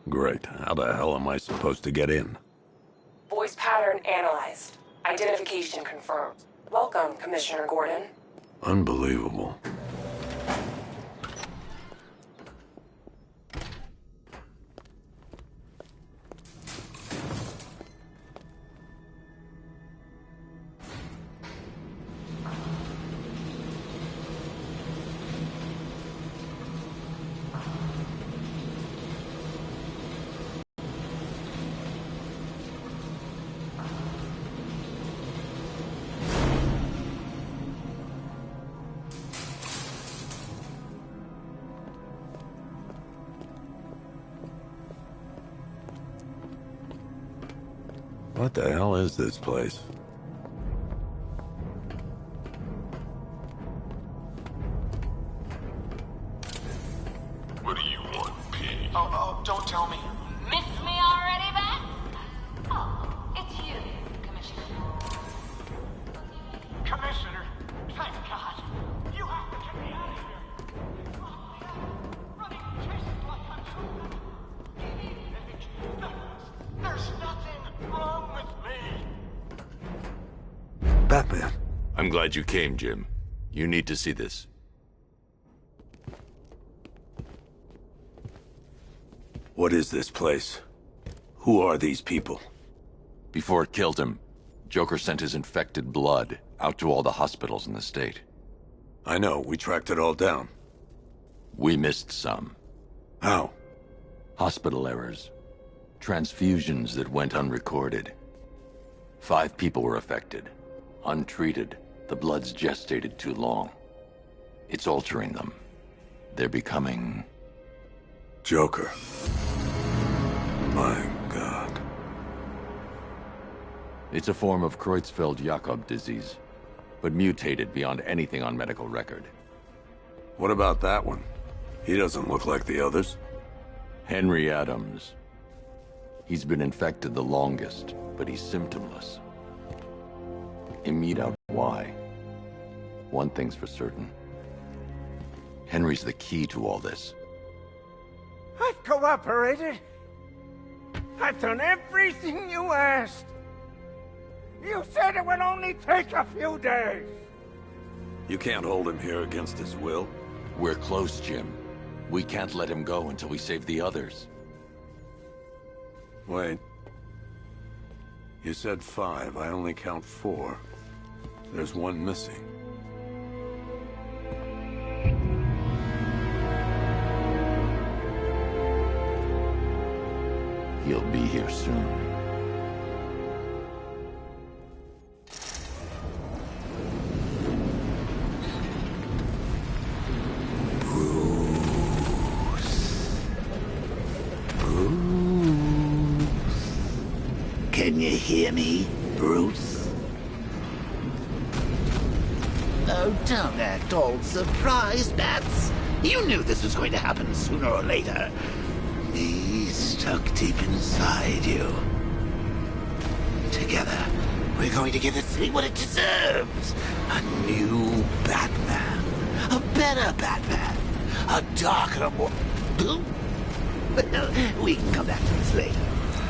Great. How the hell am I supposed to get in? Voice pattern analyzed. Identification confirmed. Welcome, Commissioner Gordon. Unbelievable. What the hell is this place? What do you want, pig? Oh, don't tell me. Miss me already, Bat? Oh, it's you, Commissioner. Commissioner, thank God. You have to get me out of here. Running tests like I'm so... There's nothing wrong with me. Batman. I'm glad you came, Jim. You need to see this. What is this place? Who are these people? Before it killed him, Joker sent his infected blood out to all the hospitals in the state. I know, we tracked it all down. We missed some. How? Hospital errors. Transfusions that went unrecorded. 5 people were affected. Untreated, the blood's gestated too long. It's altering them. They're becoming... Joker. My God. It's a form of Creutzfeldt-Jakob disease, but mutated beyond anything on medical record. What about that one? He doesn't look like the others. Henry Adams. He's been infected the longest, but he's symptomless. Immediate out why. One thing's for certain. Henry's the key to all this. I've cooperated. I've done everything you asked. You said it would only take a few days. You can't hold him here against his will. We're close, Jim. We can't let him go until we save the others. Wait. You said 5. I only count 4. There's one missing. He'll be here soon. Can you hear me, Bruce? Oh, don't act all surprised, Bats. You knew this was going to happen sooner or later. He's stuck deep inside you. Together, we're going to give the city what it deserves. A new Batman. A better Batman. A darker, more... Well, we can come back to this later.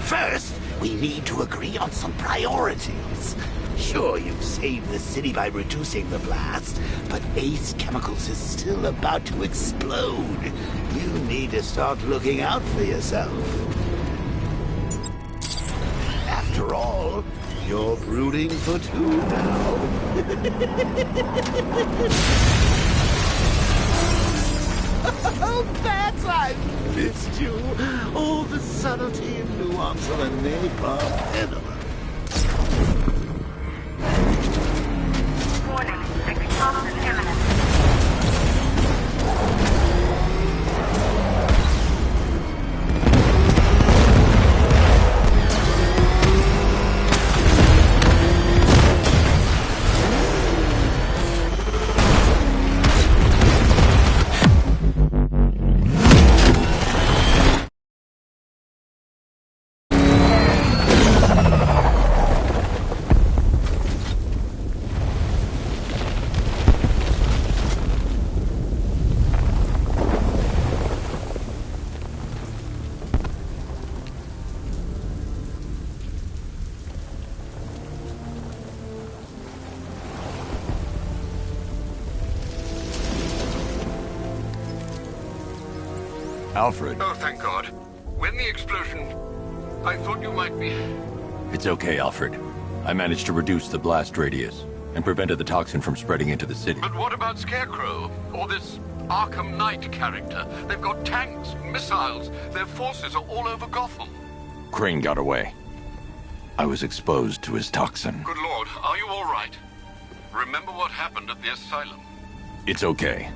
First, we need to agree on some priorities. Sure, you've saved the city by reducing the blast, but Ace Chemicals is still about to explode. You need to start looking out for yourself. After all, you're brooding for 2 now. Oh, Bats, I've missed you. All the subtlety and nuance of a napalm enema. Warning, explosion imminent. Alfred. Oh, thank God. When the explosion... I thought you might be... It's okay, Alfred. I managed to reduce the blast radius and prevented the toxin from spreading into the city. But what about Scarecrow? Or this Arkham Knight character? They've got tanks, missiles. Their forces are all over Gotham. Crane got away. I was exposed to his toxin. Good Lord, are you all right? Remember what happened at the asylum? It's okay.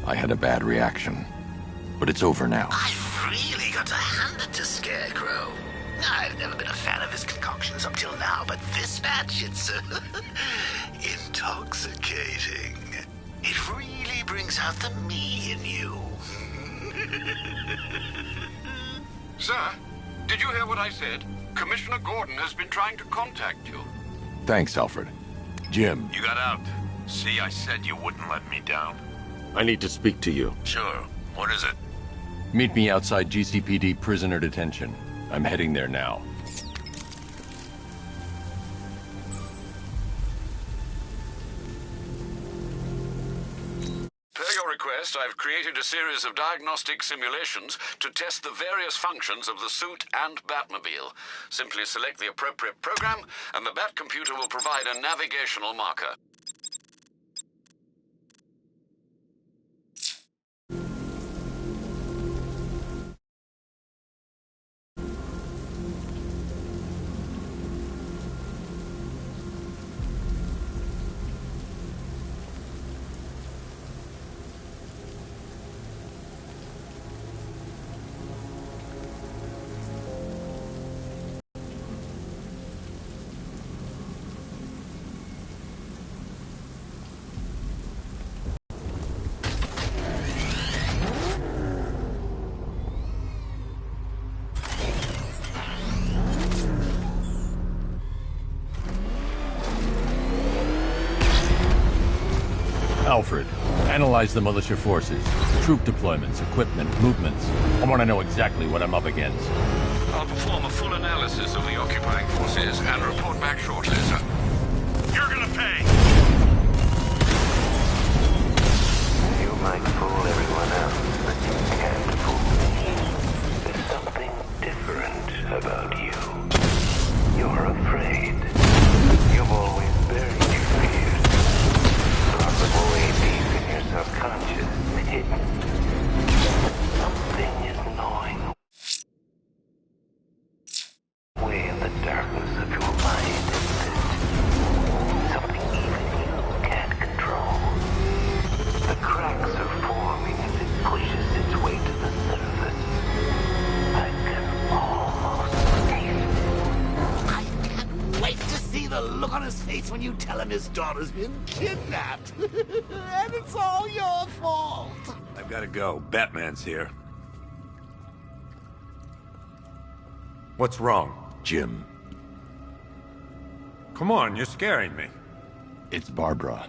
I had a bad reaction. But it's over now. I've really got to hand it to Scarecrow. I've never been a fan of his concoctions up till now, but this match, it's intoxicating. It really brings out the me in you. Sir, did you hear what I said? Commissioner Gordon has been trying to contact you. Thanks, Alfred. Jim. You got out. See, I said you wouldn't let me down. I need to speak to you. Sure. What is it? Meet me outside GCPD prisoner detention. I'm heading there now. Per your request, I've created a series of diagnostic simulations to test the various functions of the suit and Batmobile. Simply select the appropriate program, and the Bat computer will provide a navigational marker. Alfred, analyze the militia forces, troop deployments, equipment, movements. I want to know exactly what I'm up against. I'll perform a full analysis of the occupying forces and report back shortly, sir. You're gonna pay! You might fool everyone else, but you can't fool me. There's something different about you. You're afraid. You've always buried your fears. Possibly deep in your subconscious, hidden. Something is gnawing way in the darkness of your mind. Something even you can't control. The cracks are forming as it pushes its way to the surface. I can almost taste it. I can't wait to see the look on his face when you tell him his daughter's been kidnapped. And it's all your fault. I've gotta go. Batman's here. What's wrong? Jim, Come on, you're scaring me. it's Barbara.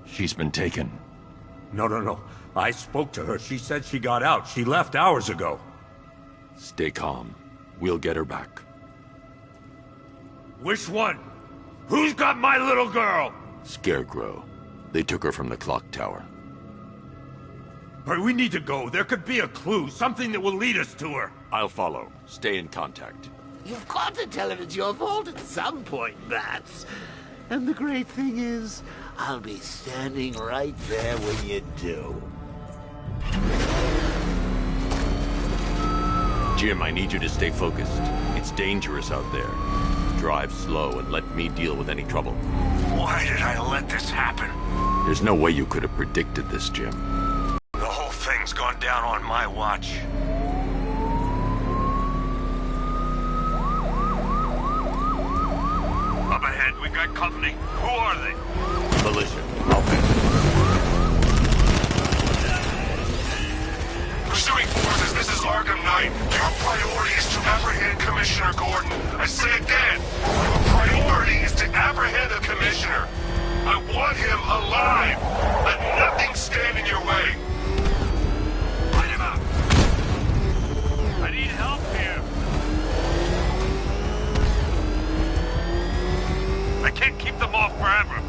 She's been taken. No. I spoke to her. She said she got out. She left hours ago. Stay calm. We'll get her back. Which one? Who's got my little girl? Scarecrow. They took her from the clock tower. But we need to go. There could be a clue, something that will lead us to her. I'll follow. Stay in contact. You've got to tell him it's your fault at some point, Bats. And the great thing is, I'll be standing right there when you do. Jim, I need you to stay focused. It's dangerous out there. Drive slow and let me deal with any trouble. Why did I let this happen? There's no way you could have predicted this, Jim. The whole thing's gone down on my watch. Up ahead, we got company. Who are they? Militia. I'll fix it. Pursuing forces, this is Arkham Knight. Your priority is to apprehend Commissioner Gordon. I say again, your priority is to apprehend the Commissioner. I want him alive. Let nothing stand in your way. Light him up. I need help here. I can't keep them off forever.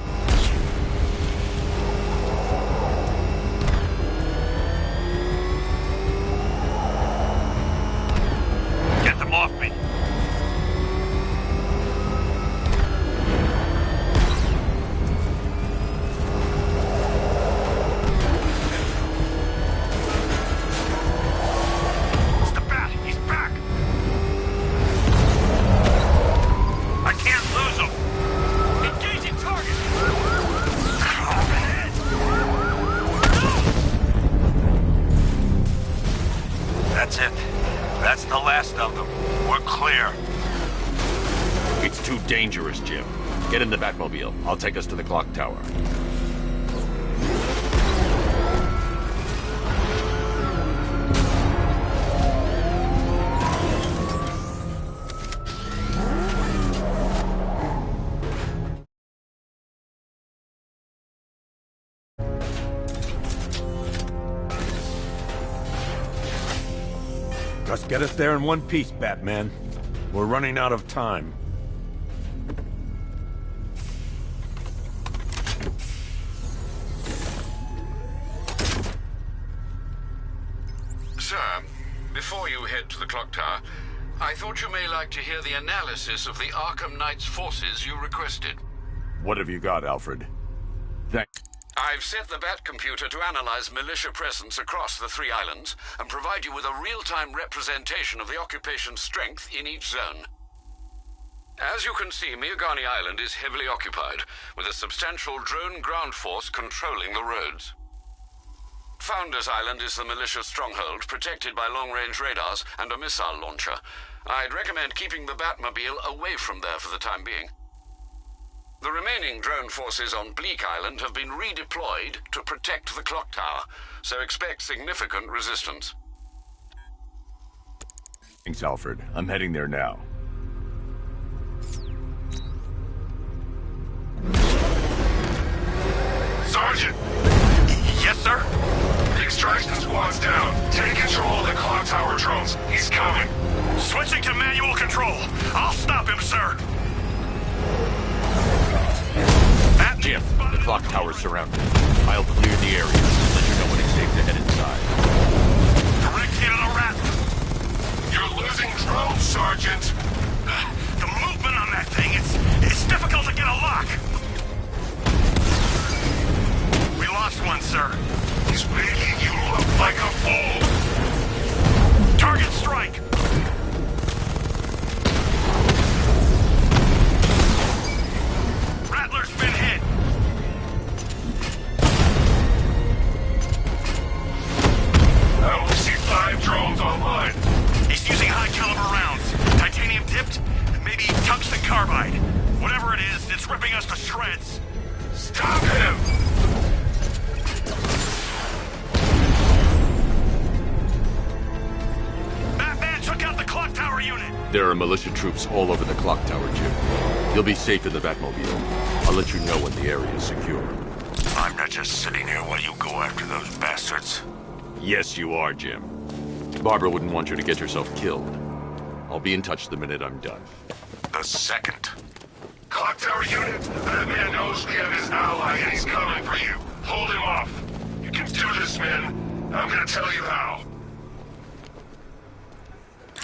That's it. That's the last of them. We're clear. It's too dangerous, Jim. Get in the Batmobile. I'll take us to the clock tower. Just get us there in one piece, Batman. We're running out of time. Sir, before you head to the clock tower, I thought you may like to hear the analysis of the Arkham Knight's forces you requested. What have you got, Alfred? I've set the Batcomputer to analyze militia presence across the 3 islands and provide you with a real-time representation of the occupation's strength in each zone. As you can see, Miagani Island is heavily occupied, with a substantial drone ground force controlling the roads. Founders Island is the militia stronghold, protected by long-range radars and a missile launcher. I'd recommend keeping the Batmobile away from there for the time being. The remaining drone forces on Bleak Island have been redeployed to protect the clock tower, so expect significant resistance. Thanks, Alfred. I'm heading there now. Sergeant! Yes, sir? The extraction squad's down. Take control of the clock tower drones. He's coming. Switching to manual control. I'll stop him, sir. Jim, the clock tower's surrounded. I'll clear the area and let you know when it's safe to head inside. Direct hit on the rat. You're losing drones, Sergeant. The movement on that thing, it's difficult to get a lock. We lost one, sir. He's making you look like a fool. Target strike. Rattler's been hit. I only see 5 drones online. He's using high-caliber rounds. Titanium tipped, maybe tungsten carbide. Whatever it is, it's ripping us to shreds. Stop him! Batman took out the clock tower unit. There are militia troops all over the clock tower, Jim. You'll be safe in the Batmobile. I'll let you know when the area is secure. I'm not just sitting here while you go after those bastards. Yes, you are, Jim. Barbara wouldn't want you to get yourself killed. I'll be in touch the minute I'm done. The second. Clock tower unit, that man knows we have his ally and he's coming for you. Hold him off. You can do this, man. I'm gonna tell you how.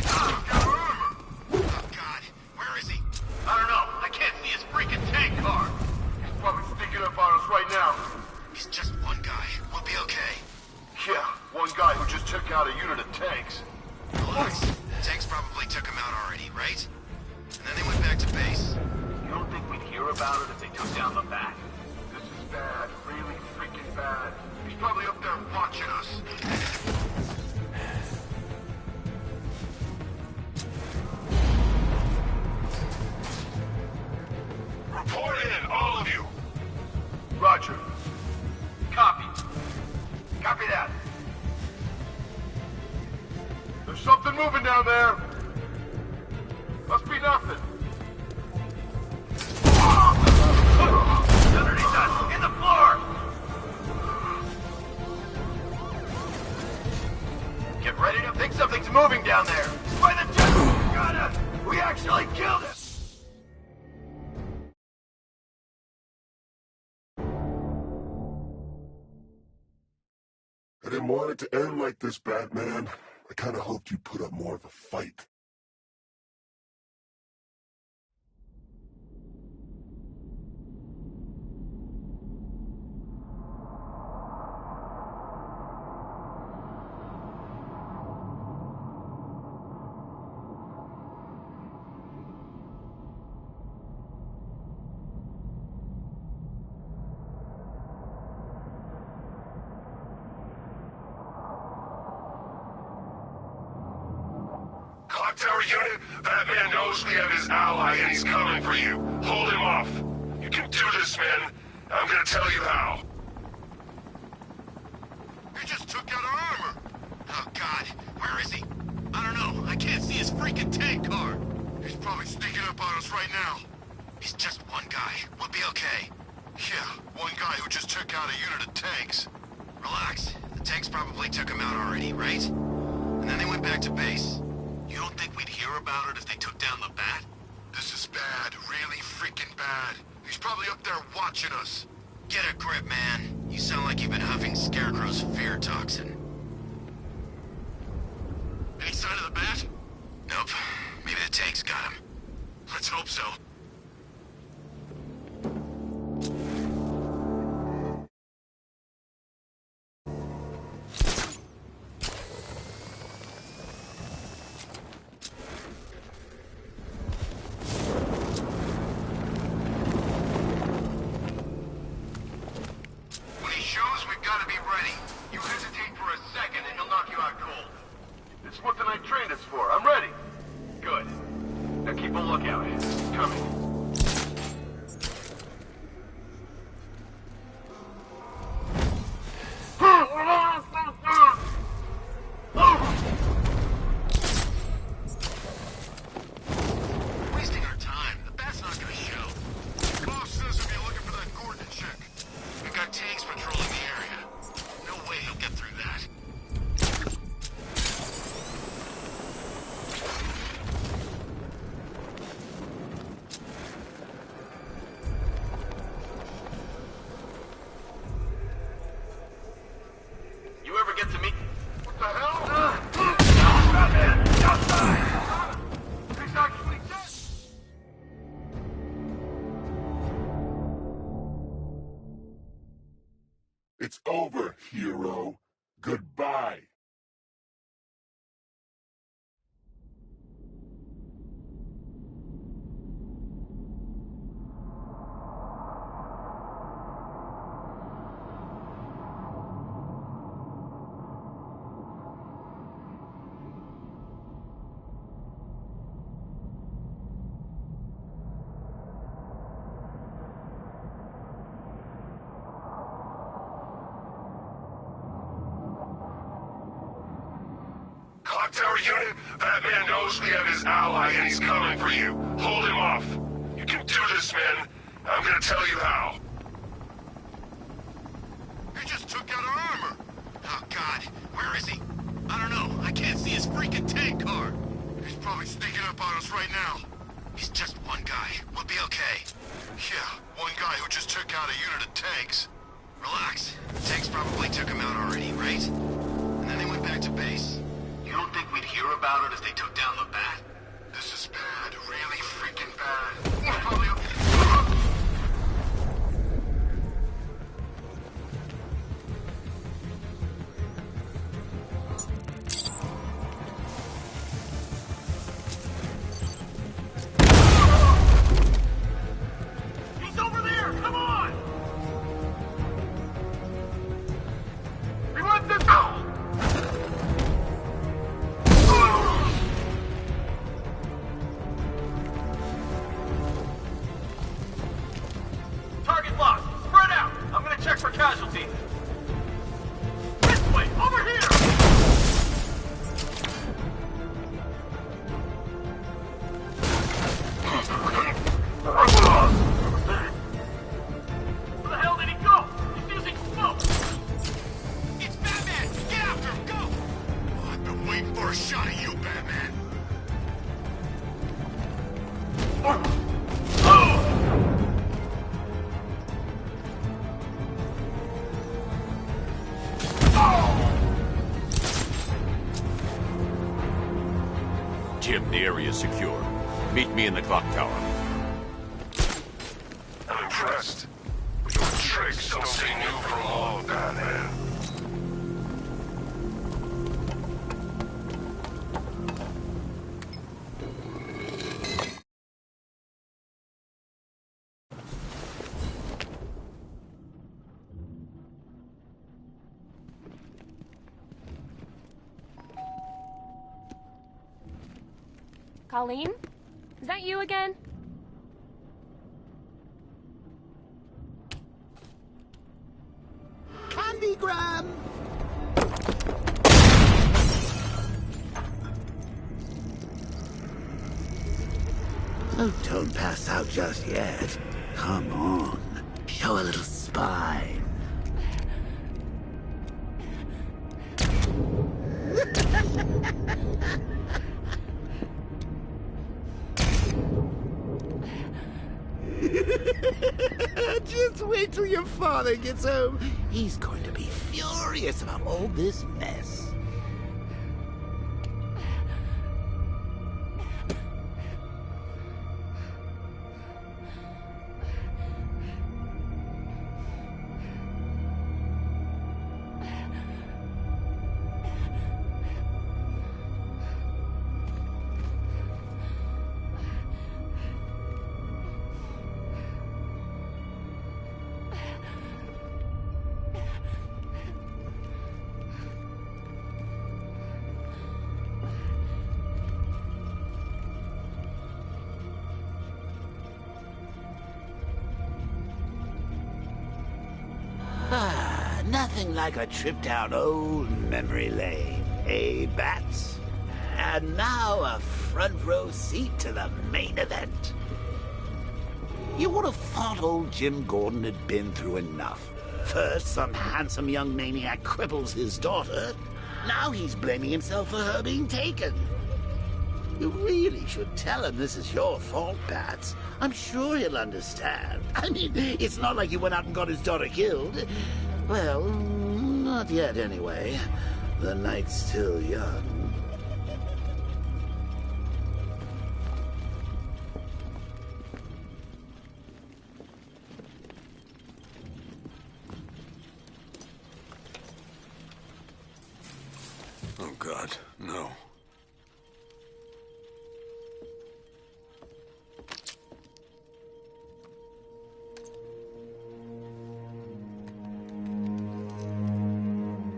Oh, God. Where is he? I don't know. I can't see his freaking tank car. He's probably sneaking up on us right now. He's just one guy. We'll be okay. Yeah, one guy who just took out a unit of tanks. Relax. Tanks probably took him out already, right? And then they went back to base. You don't think we'd hear about it if they took down the back? This is bad. Really freaking bad. He's probably up there watching us. Report in, all of you. Roger. Copy. Copy that. There's something moving down there. Must be nothing. Underneath us! In the floor! Get ready to think something's moving down there. It's by the jet. Got it! We actually killed it! I didn't want it to end like this, Batman. I kinda hoped you'd put up more of a fight. Clock Tower unit, Batman knows we have his ally and he's coming for you. Hold him off. You can do this, man. I'm gonna tell you how. He just took out our armor. Oh, God. Where is he? I don't know. I can't see his freaking tank car. He's probably sneaking up on us right now. He's just one guy. We'll be okay. Yeah, one guy who just took out a unit of tanks. Relax. The tanks probably took him out already, right? And then they went back to base. You don't think we'd hear about it if they took down the Bat? This is bad. Really freaking bad. He's probably up there watching us. Get a grip, man. You sound like you've been huffing Scarecrow's fear toxin. Any sign of the Bat? Nope. Maybe the tanks got him. Let's hope so. It's over, hero. Goodbye. Tower unit, Batman knows we have his ally and he's coming for you. Hold him off. You can do this, man. I'm gonna tell you how. He just took out our armor. Oh, God. Where is he? I don't know. I can't see his freaking tank car. He's probably sneaking up on us right now. He's just one guy. We'll be okay. Yeah, one guy who just took out a unit of tanks. Relax. The tanks probably took him out already, right? And then they went back to base. You don't think we'd hear about it if they took down the Bat? This is bad. Really freaking bad. We're probably up. He's over there! Come on! He wants this. Target locked. Spread out. I'm gonna check for casualties. This way. Over here. Where the hell did he go? He's using smoke. It's Batman. Get after him. Go. Oh, I've been waiting for a shot at you, Batman. Jim, the area is secure. Meet me in the clock tower. I'm impressed. But your tricks don't stay new for long, Batman. Colleen? Is that you again? Candygram! Oh, don't pass out just yet. Come on. Show a little spine. Just wait till your father gets home. He's going to be furious about all this mess. Nothing like a trip down old memory lane, eh, Bats? And now a front row seat to the main event. You would have thought old Jim Gordon had been through enough. First, some handsome young maniac cripples his daughter. Now he's blaming himself for her being taken. You really should tell him this is your fault, Bats. I'm sure he'll understand. I mean, it's not like you went out and got his daughter killed. Well, not yet anyway. The night's still young. Oh, God, no.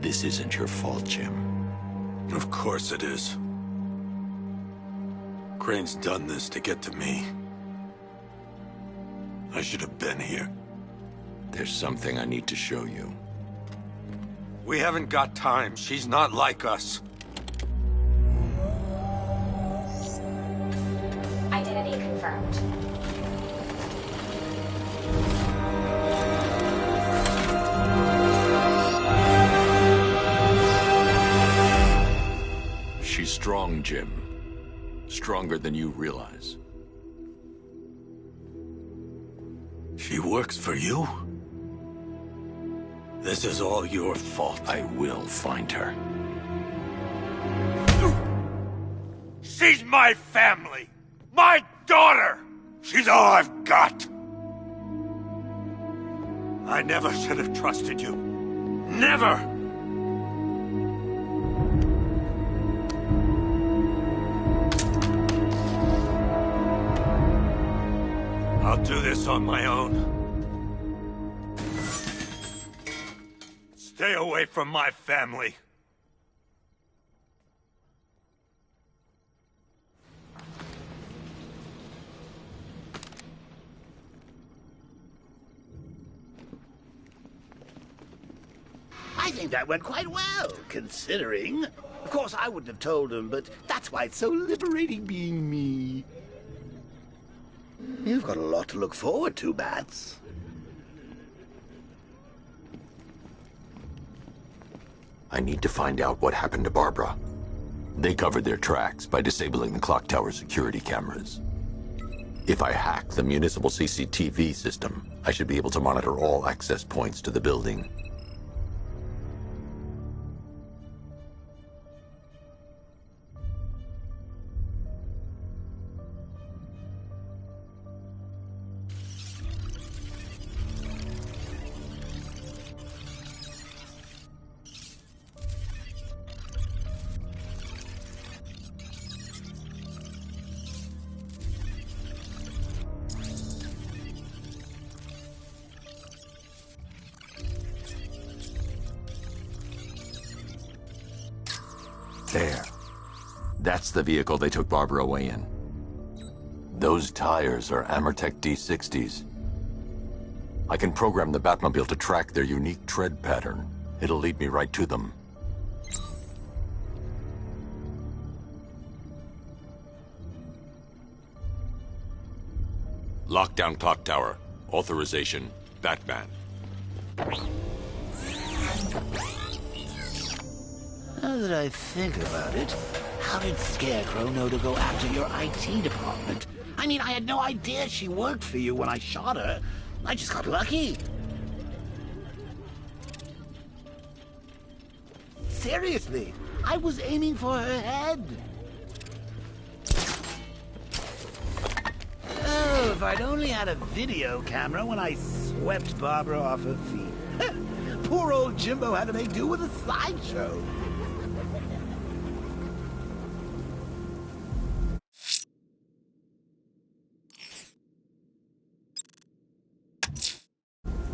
This isn't your fault, Jim. Of course it is. Crane's done this to get to me. I should have been here. There's something I need to show you. We haven't got time. She's not like us. Identity confirmed. She's strong, Jim. Stronger than you realize. She works for you? This is all your fault. I will find her. She's my family! My daughter! She's all I've got! I never should have trusted you. Never! I'll do this on my own. Stay away from my family. I think that went quite well, considering. Of course, I wouldn't have told him, but that's why it's so liberating being me. You've got a lot to look forward to, Bats. I need to find out what happened to Barbara. They covered their tracks by disabling the clock tower security cameras. If I hack the municipal CCTV system, I should be able to monitor all access points to the building. There. That's the vehicle they took Barbara away in. Those tires are Amertech D60's. I can program the Batmobile to track their unique tread pattern. It'll lead me right to them. Lockdown clock tower. Authorization, Batman. Now that I think about it, how did Scarecrow know to go after your IT department? I mean, I had no idea she worked for you when I shot her. I just got lucky. Seriously, I was aiming for her head. Oh, if I'd only had a video camera when I swept Barbara off her feet. Poor old Jimbo had to make do with a slideshow.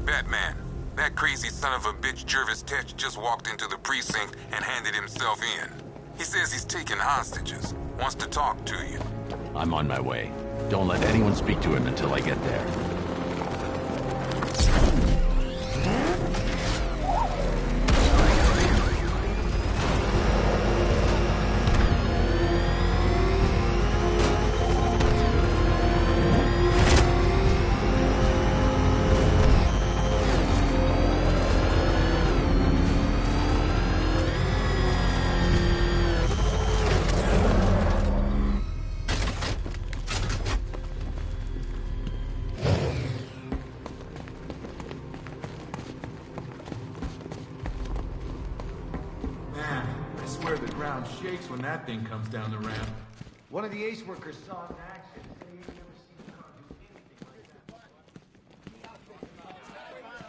Batman, that crazy son of a bitch Jervis Tetch just walked into the precinct and handed himself in. He says he's taking hostages, wants to talk to you. I'm on my way. Don't let anyone speak to him until I get there. Shakes when that thing comes down the ramp. One of the ace workers saw it in action. Said he ain't never seen a car do anything like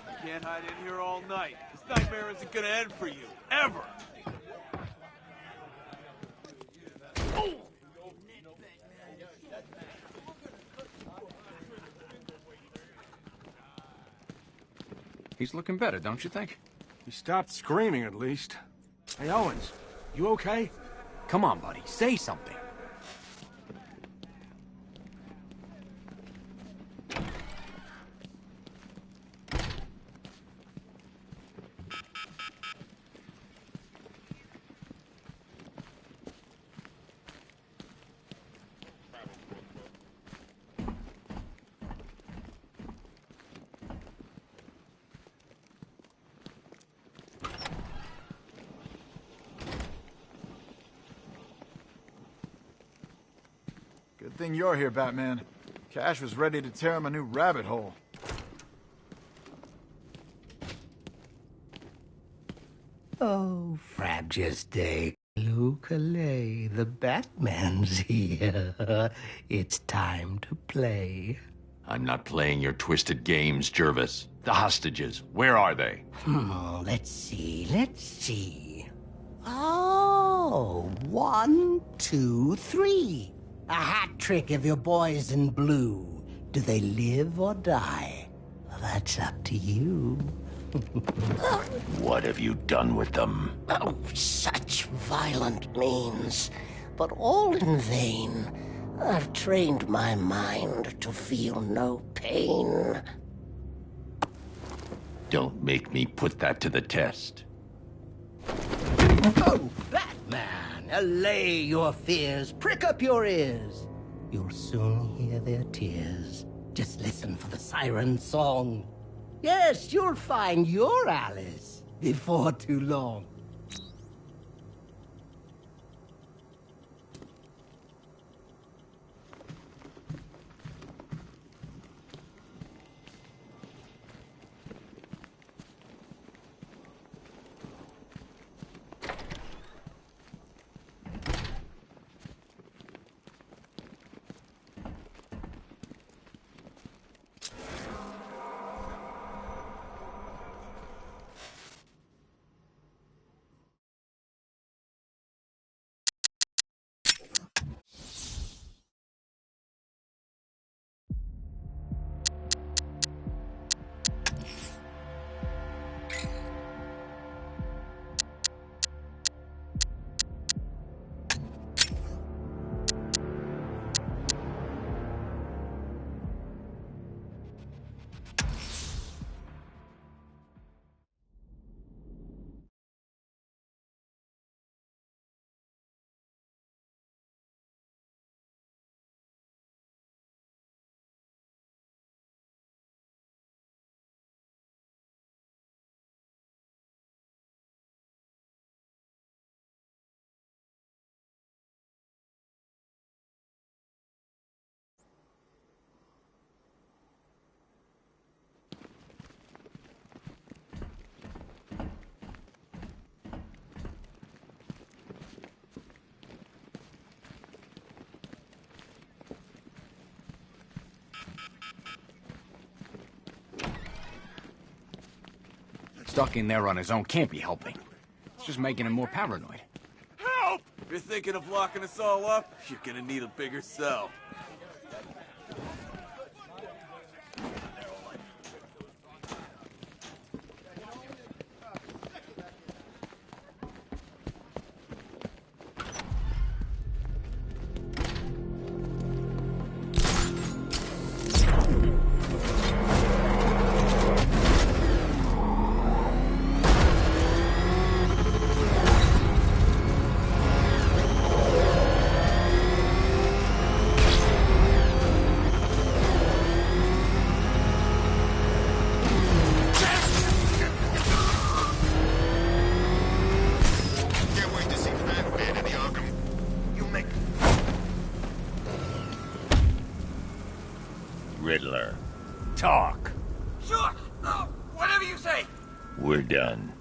that. Can't hide in here all night. This nightmare isn't gonna end for you, ever. He's looking better, don't you think? He stopped screaming, at least. Hey, Owens, you okay? Come on, buddy, say something. Good thing you're here, Batman. Cash was ready to tear him a new rabbit hole. Oh, frabjous day. Lucale, the Batman's here. It's time to play. I'm not playing your twisted games, Jervis. The hostages, where are they? Let's see. Oh, 1, 2, 3. A hat trick of your boys in blue. Do they live or die? Well, that's up to you. What have you done with them? Oh, such violent means, but all in vain. I've trained my mind to feel no pain. Don't make me put that to the test. Oh, Batman, allay your fears, prick up your ears. You'll soon hear their tears. Just listen for the siren song. Yes, you'll find your Alice before too long. Stuck in there on his own can't be helping. It's just making him more paranoid. Help! If you're thinking of locking us all up, you're gonna need a bigger cell. Riddler. Talk. Sure. Whatever you say. We're done.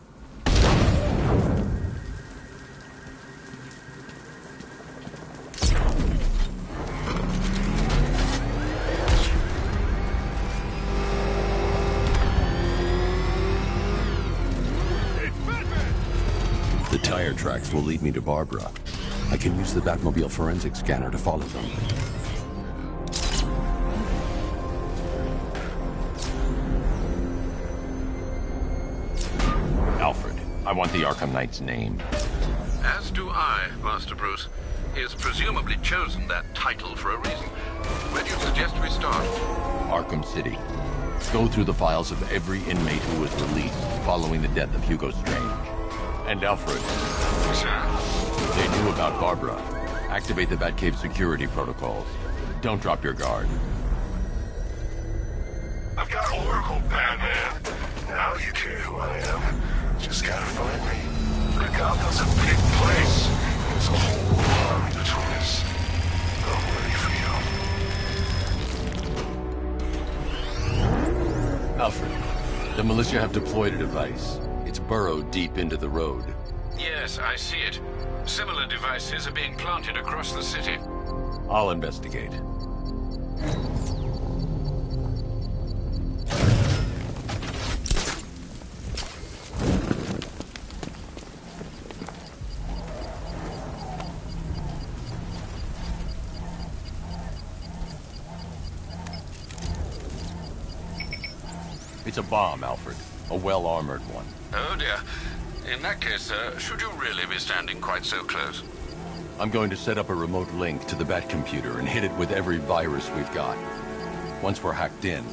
The tire tracks will lead me to Barbara. I can use the Batmobile forensic scanner to follow them. Alfred, I want the Arkham Knight's name. As do I, Master Bruce. He has presumably chosen that title for a reason. Where do you suggest we start? Arkham City. Go through the files of every inmate who was released following the death of Hugo Strange. And Alfred. Sir? They knew about Barbara. Activate the Batcave security protocols. Don't drop your guard. I've got Oracle, Batman. Now you care who I am. Just gotta find me. But Gotham's a big place. There's a whole army between us. I'm ready for you. Alfred, the militia have deployed a device. It's burrowed deep into the road. Yes, I see it. Similar devices are being planted across the city. I'll investigate. It's a bomb, Alfred. A well-armored one. Oh dear. In that case, should you really be standing quite so close? I'm going to set up a remote link to the Batcomputer and hit it with every virus we've got. Once we're hacked in,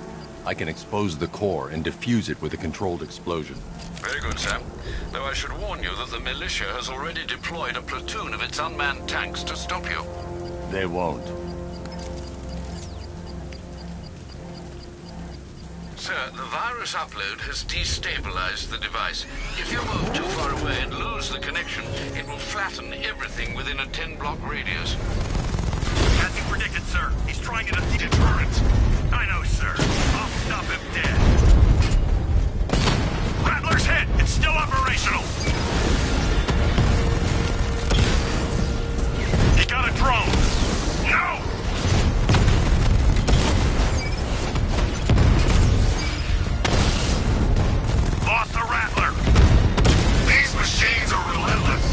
I can expose the core and defuse it with a controlled explosion. Very good, Sam. Though I should warn you that the militia has already deployed a platoon of its unmanned tanks to stop you. They won't. Sir, the virus upload has destabilized the device. If you move too far away and lose the connection, it will flatten everything within a 10-block radius. As you predicted, sir. He's trying to deterrent. I know, sir. I'll stop him dead. Rattler's hit! It's still operational! He got a drone! No! Lost the Rattler! These machines are relentless.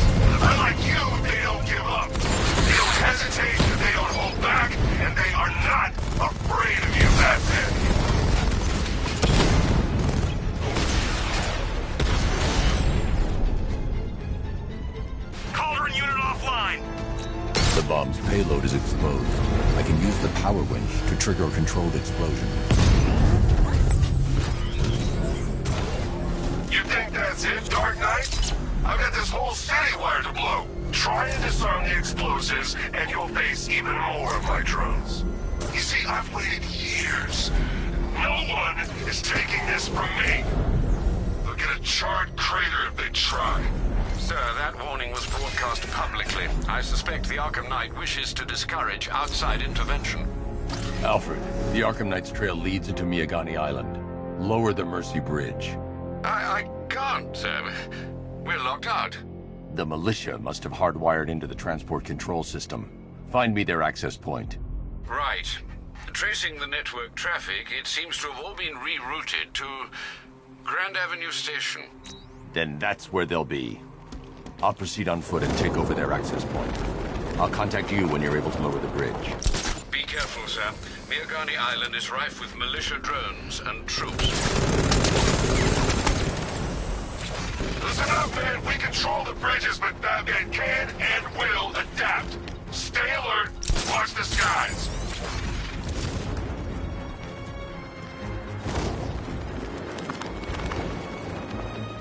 Unlike you, they don't give up. They don't hesitate, they don't hold back, and they are not afraid of you, Batman. Calder and unit offline! The bomb's payload is exposed. I can use the power winch to trigger a controlled explosion. You think that's it, Dark Knight? I've got this whole city wired to blow. Try and disarm the explosives, and you'll face even more of my drones. You see, I've waited years. No one is taking this from me. They'll get a charred crater if they try. Sir, that warning was broadcast publicly. I suspect the Arkham Knight wishes to discourage outside intervention. Alfred, the Arkham Knight's trail leads into Miyagani Island. Lower the Mercy Bridge. I can't, sir. We're locked out. The militia must have hardwired into the transport control system. Find me their access point. Right. Tracing the network traffic, it seems to have all been rerouted to Grand Avenue Station. Then that's where they'll be. I'll proceed on foot and take over their access point. I'll contact you when you're able to lower the bridge. Be careful, sir. Miagani Island is rife with militia drones and troops. Listen up, man. We control the bridges, but Batman can and will adapt. Stay alert. Watch the skies.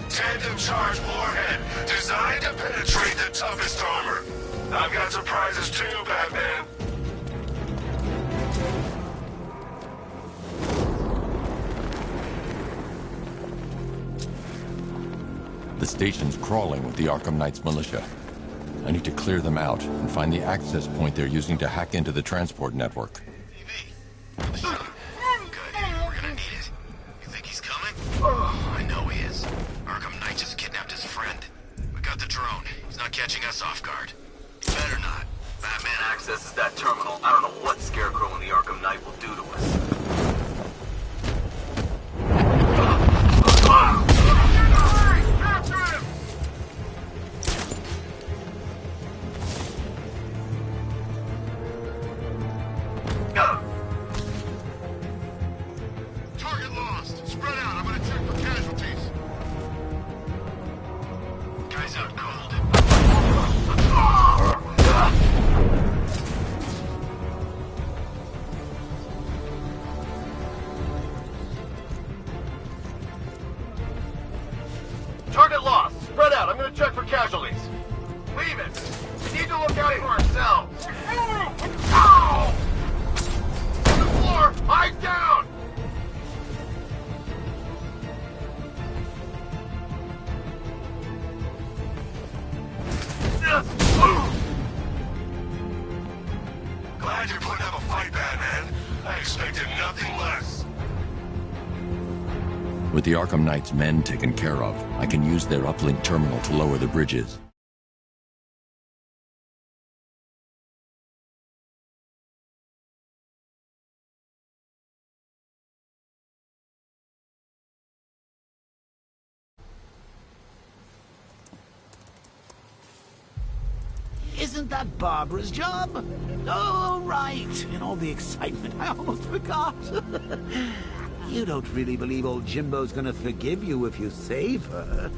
Tandem charge warhead, designed to penetrate the toughest armor. I've got surprises too, Batman. The station's crawling with the Arkham Knight's militia. I need to clear them out and find the access point they're using to hack into the transport network. Good. We're gonna need it. You think he's coming? Oh, I know he is. Arkham Knight just kidnapped his friend. We got the drone. He's not catching us off guard. Better not. Batman accesses that terminal. I don't know what Scarecrow and the Arkham Knight will do to us. Target lost. Spread out. I'm gonna check for casualties. Guy's out cold. Target lost. Spread out. I'm gonna check for casualties. Leave it. We need to look out for ourselves. Ow! On the floor. Eyes down. Glad you're putting up a fight, Batman. I expected nothing less. With the Arkham Knight's men taken care of, I can use their uplink terminal to lower the bridges. Isn't that Barbara's job? Oh, right. In all the excitement, I almost forgot. You don't really believe old Jimbo's gonna forgive you if you save her.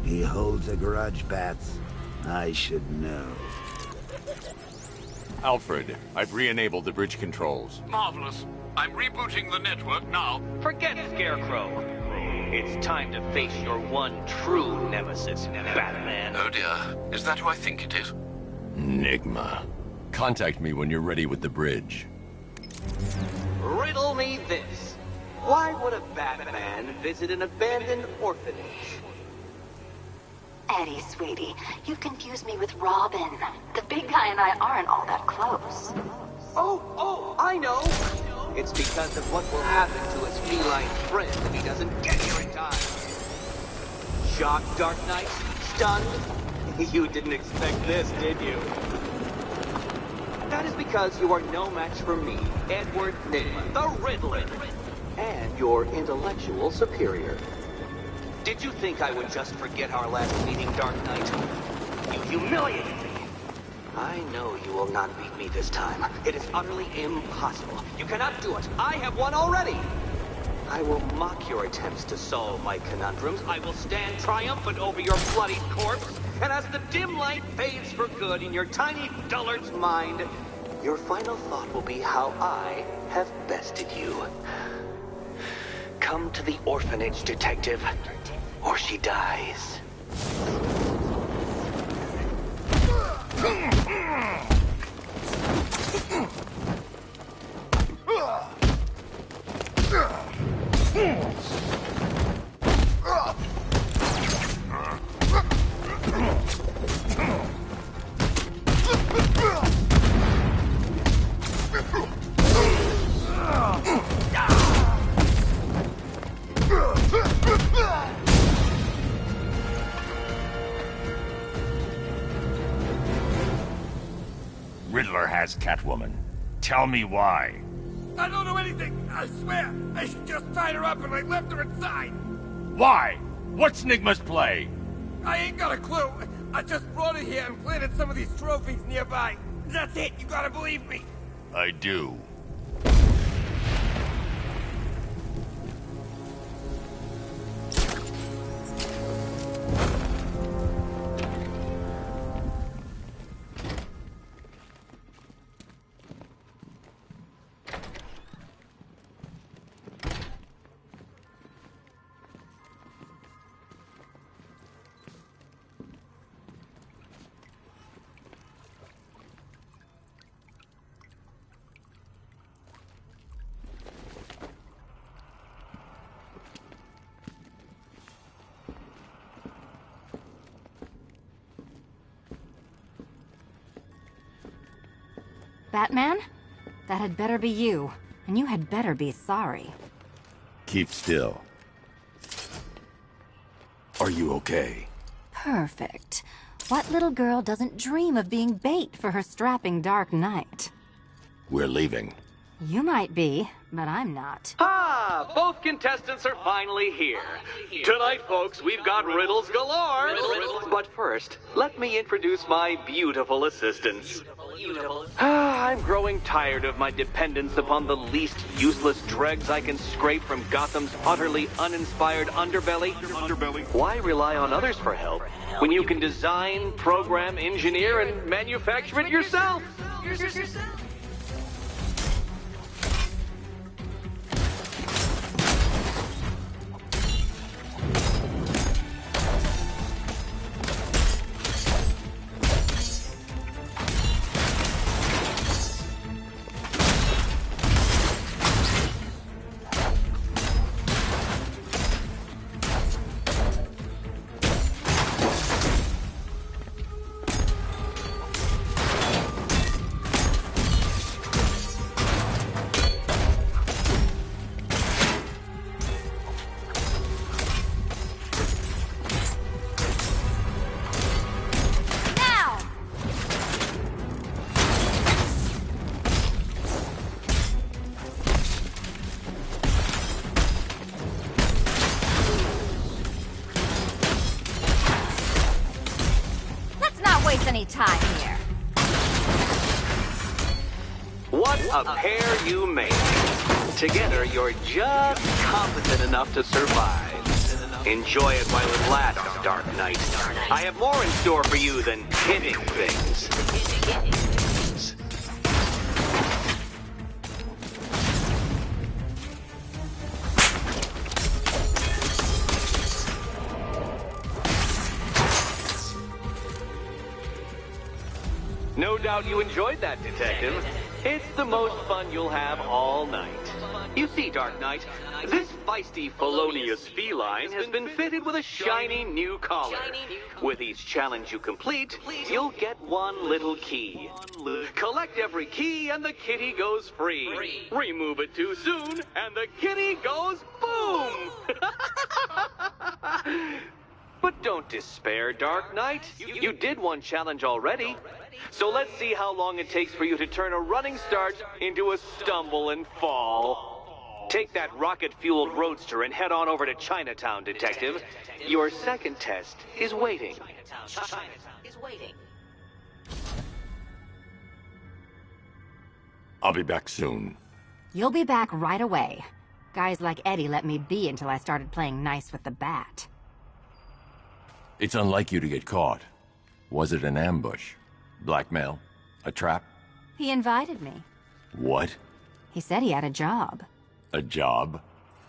He holds a grudge, Bats. I should know. Alfred, I've re-enabled the bridge controls. Marvelous. I'm rebooting the network now. Forget Scarecrow. It's time to face your one true nemesis, Batman. Oh dear. Is that who I think it is? Enigma. Contact me when you're ready with the bridge. Riddle me this. Why would a Batman visit an abandoned orphanage? Eddie, sweetie, you've confused me with Robin. The big guy and I aren't all that close. Oh, I know. It's because of what will happen to his feline friend if he doesn't get here in time. Shocked, Dark Knight? Stunned? You didn't expect this, did you? That is because you are no match for me, Edward Nygma, the Riddler, and your intellectual superior. Did you think I would just forget our last meeting, Dark Knight? You humiliated me. I know you will not beat me this time. It is utterly impossible. You cannot do it. I have won already. I will mock your attempts to solve my conundrums. I will stand triumphant over your bloodied corpse. And as the dim light fades for good in your tiny dullard's mind, your final thought will be how I have bested you. Come to the orphanage, detective, or she dies. Riddler has Catwoman. Tell me why. I don't know anything, I swear. I just tied her up and I left her inside. Why? What's Nigma's play? I ain't got a clue. I just brought it here and planted some of these trophies nearby. That's it. You gotta believe me. I do. Batman? That had better be you, and you had better be sorry. Keep still. Are you okay? Perfect. What little girl doesn't dream of being bait for her strapping Dark Knight? We're leaving. You might be, but I'm not. Ah, both contestants are finally here. Tonight, folks, we've got riddles galore. But first, let me introduce my beautiful assistants. I'm growing tired of my dependence upon the least useless dregs I can scrape from Gotham's utterly uninspired underbelly. Why rely on others for help when you can design, program, engineer, and manufacture it yourself? Any time here. What a pair you make. Together, you're just competent enough to survive. Enjoy it while it lasts, Dark Knight. I have more in store for you than hitting things. No doubt you enjoyed that, Detective. It's the most fun you'll have all night. You see, Dark Knight, this feisty, felonious feline has been fitted with a shiny new collar. With each challenge you complete, you'll get one little key. Collect every key and the kitty goes free. Remove it too soon and the kitty goes boom! But don't despair, Dark Knight. You did one challenge already. So let's see how long it takes for you to turn a running start into a stumble and fall. Take that rocket-fueled roadster and head on over to Chinatown, Detective. Your second test is waiting. I'll be back soon. You'll be back right away. Guys like Eddie let me be until I started playing nice with the bat. It's unlike you to get caught. Was it an ambush? Blackmail? A trap? He invited me. What? He said he had a job. A job?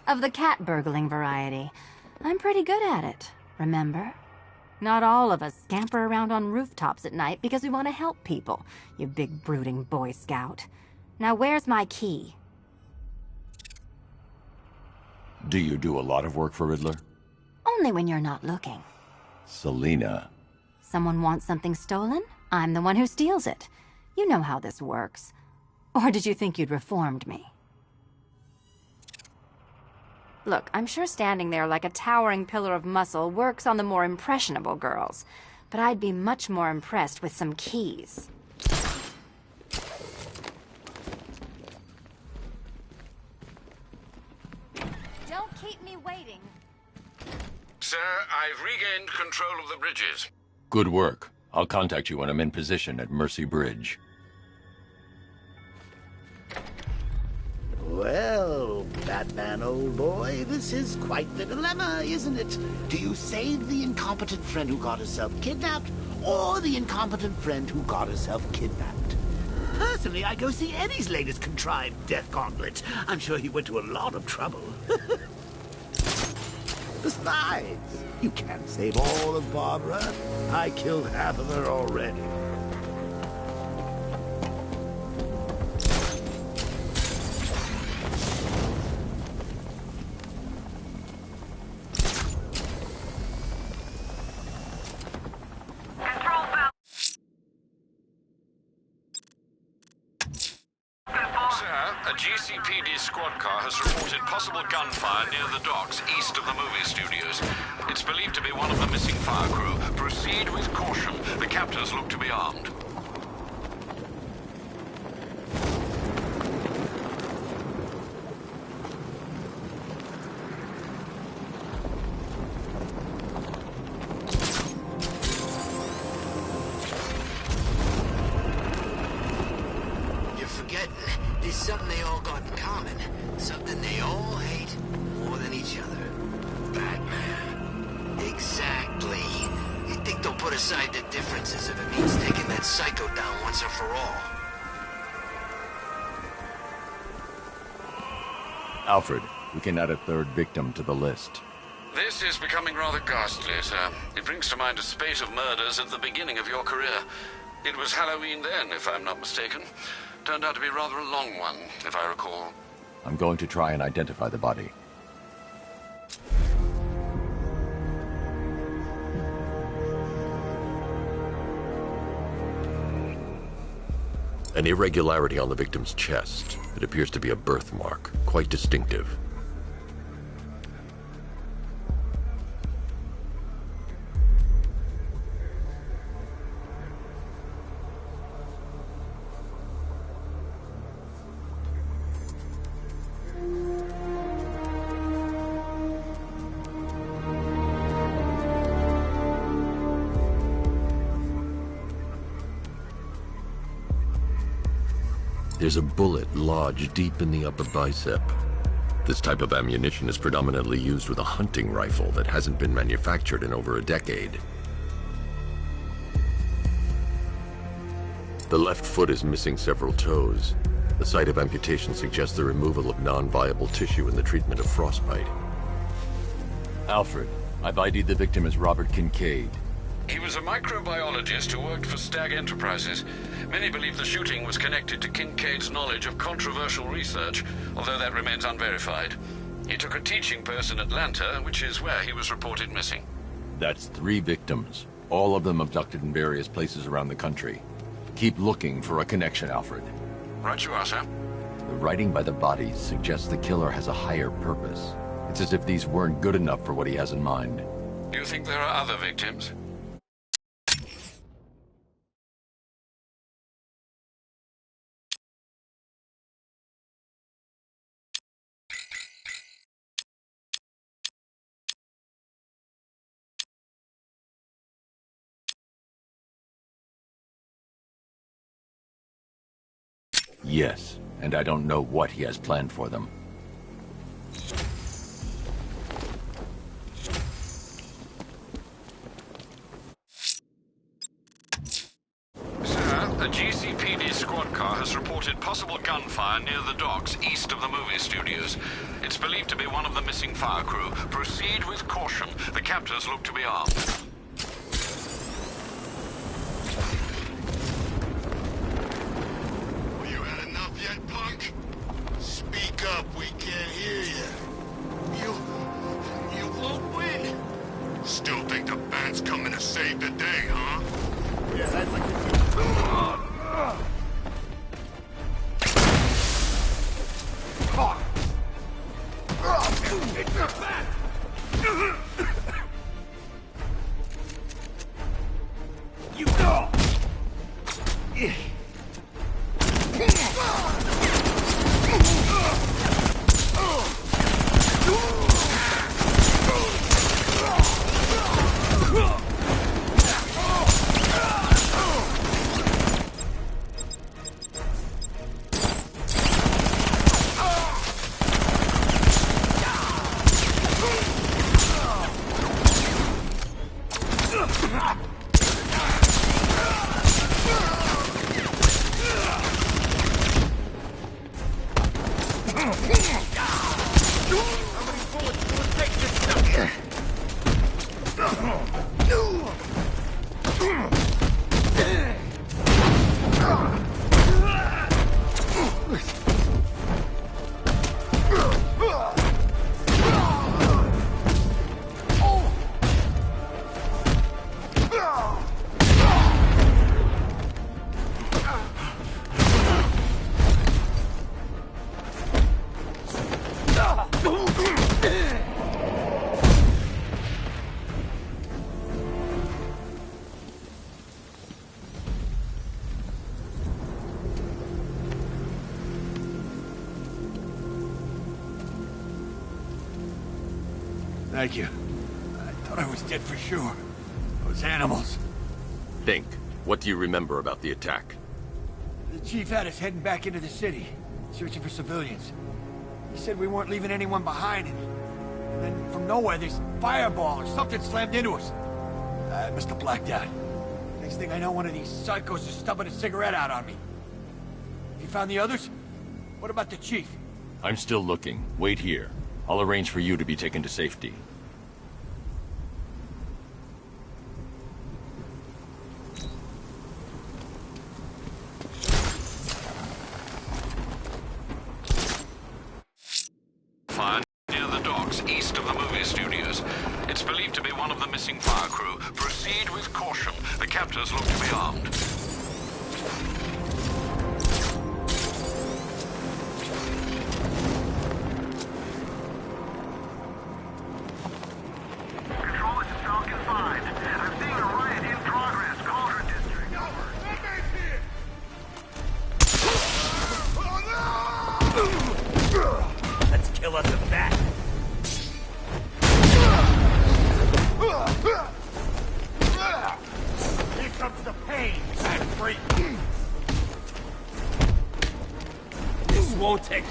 Of the cat burgling variety. I'm pretty good at it, remember? Not all of us scamper around on rooftops at night because we want to help people, you big brooding Boy Scout. Now where's my key? Do you do a lot of work for Riddler? Only when you're not looking. Selina. Someone wants something stolen? I'm the one who steals it. You know how this works. Or did you think you'd reformed me? Look, I'm sure standing there like a towering pillar of muscle works on the more impressionable girls, but I'd be much more impressed with some keys. Don't keep me waiting. Sir, I've regained control of the bridges. Good work. I'll contact you when I'm in position at Mercy Bridge. Well, Batman, old boy, this is quite the dilemma, isn't it? Do you save the incompetent friend who got herself kidnapped, or the incompetent friend who got herself kidnapped? Personally, I go see Eddie's latest contrived death gauntlet. I'm sure he went to a lot of trouble. Besides, you can't save all of Barbara. I killed half of her already. GCPD squad car has reported possible gunfire near the docks east of the movie studios. It's believed to be one of the missing fire crew. Proceed with caution. The captors look to be armed. There's something they all got in common. Something they all hate more than each other. Batman. Exactly. You think they'll put aside their differences if it means taking that psycho down once and for all? Alfred, we can add a third victim to the list. This is becoming rather ghastly, sir. It brings to mind a spate of murders at the beginning of your career. It was Halloween then, if I'm not mistaken. Turned out to be rather a long one, if I recall. I'm going to try and identify the body. An irregularity on the victim's chest. It appears to be a birthmark, quite distinctive. There's a bullet lodged deep in the upper bicep. This type of ammunition is predominantly used with a hunting rifle that hasn't been manufactured in over a decade. The left foot is missing several toes. The site of amputation suggests the removal of non-viable tissue in the treatment of frostbite. Alfred, I've ID'd the victim as Robert Kincaid. He was a microbiologist who worked for Stag Enterprises. Many believe the shooting was connected to Kincaid's knowledge of controversial research, although that remains unverified. He took a teaching post in Atlanta, which is where he was reported missing. That's 3 victims, all of them abducted in various places around the country. Keep looking for a connection, Alfred. Right you are, sir. The writing by the bodies suggests the killer has a higher purpose. It's as if these weren't good enough for what he has in mind. Do you think there are other victims? Yes, and I don't know what he has planned for them. Sir, a GCPD squad car has reported possible gunfire near the docks east of the movie studios. It's believed to be one of the missing fire crew. Proceed with caution. The captors look to be armed. Yet, punk? Speak up, we can't hear you. You won't win. Still think the Bat's coming to save the day, huh? Yeah, I'd like to see. It's the Bat! You go! Thank you. I thought I was dead for sure. Those animals. Think. What do you remember about the attack? The chief had us heading back into the city, searching for civilians. He said we weren't leaving anyone behind, and then from nowhere this fireball or something slammed into us. I must have blacked out. Next thing I know, one of these psychos is stubbing a cigarette out on me. You found the others? What about the chief? I'm still looking. Wait here. I'll arrange for you to be taken to safety. Fire near the docks east of the movie studios. It's believed to be one of the missing fire crew. Proceed with caution. The captors look to be armed. Control, this is Falcon 5. I'm seeing a riot in progress. Cauldron District. Let's kill us a bat. Here comes the pain. That's free. This won't take.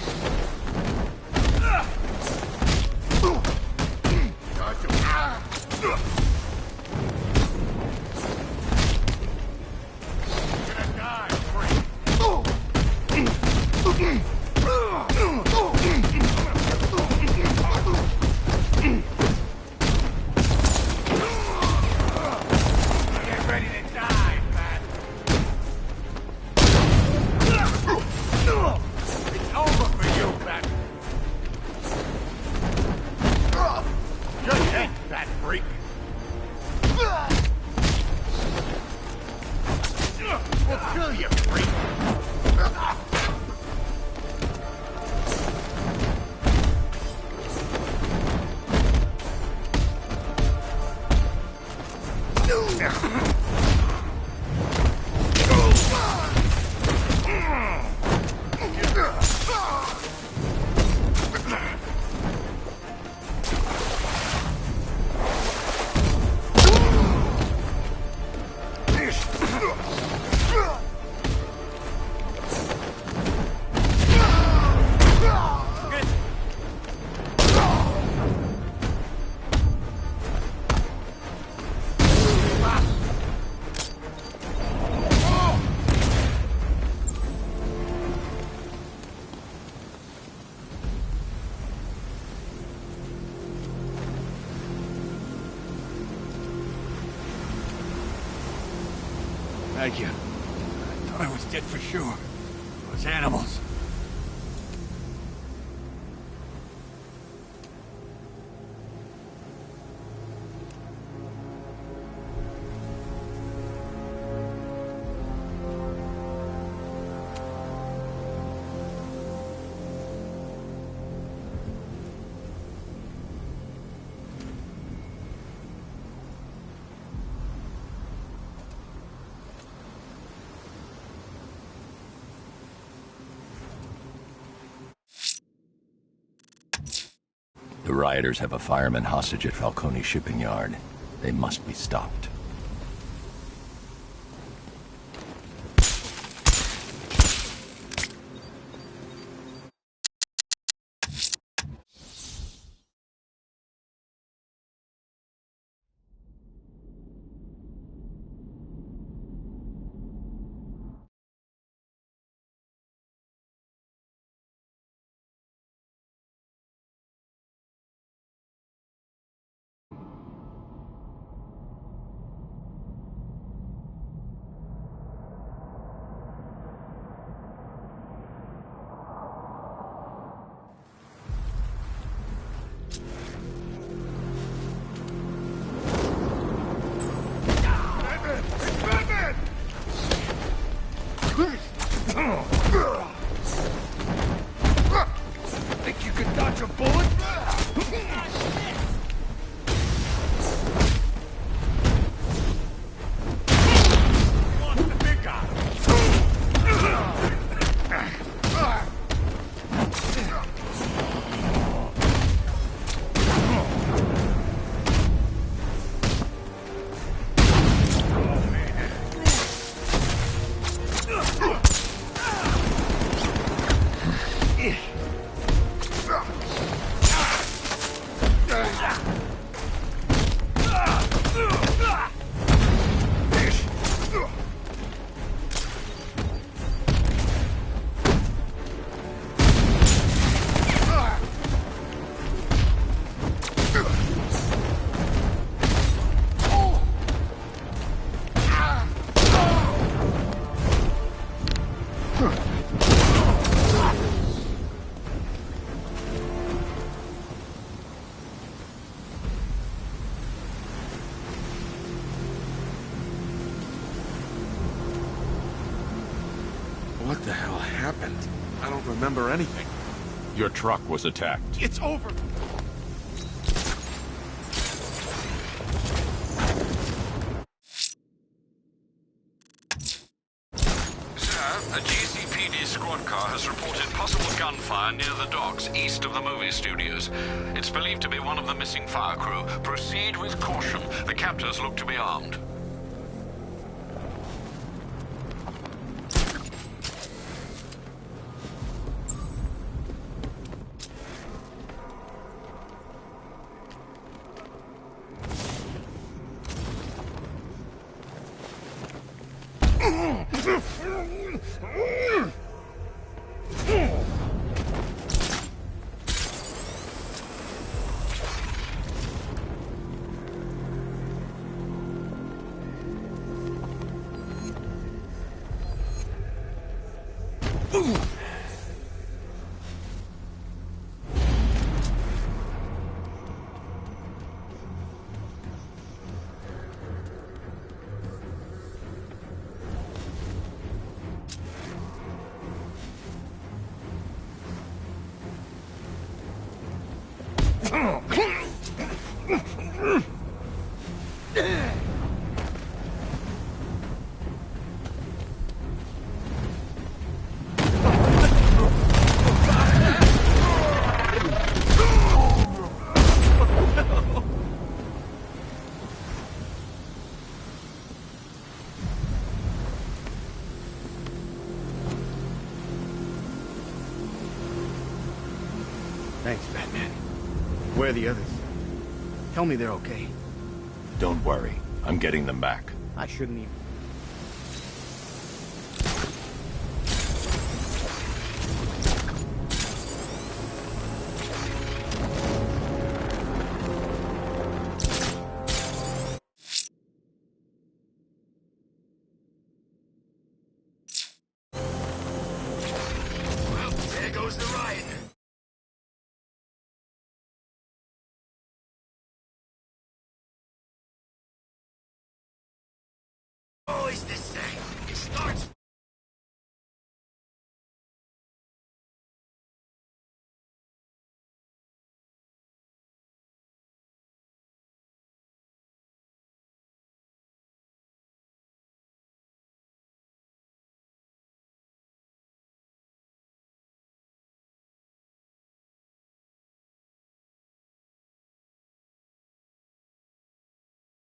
Get ready to die, man. It's over for you, man. Just hit that freak. We'll kill you, freak. Thank you. I thought I was dead for sure. Those animals. The rioters have a fireman hostage at Falcone shipping yard. They must be stopped. What the hell happened? I don't remember anything. Your truck was attacked. It's over! A GCPD squad car has reported possible gunfire near the docks east of the movie studios. It's believed to be one of the missing fire crew. Proceed with caution. The captors look to be armed. Thanks, Batman. Where are the others? Tell me they're okay. Don't worry. I'm getting them back. I shouldn't even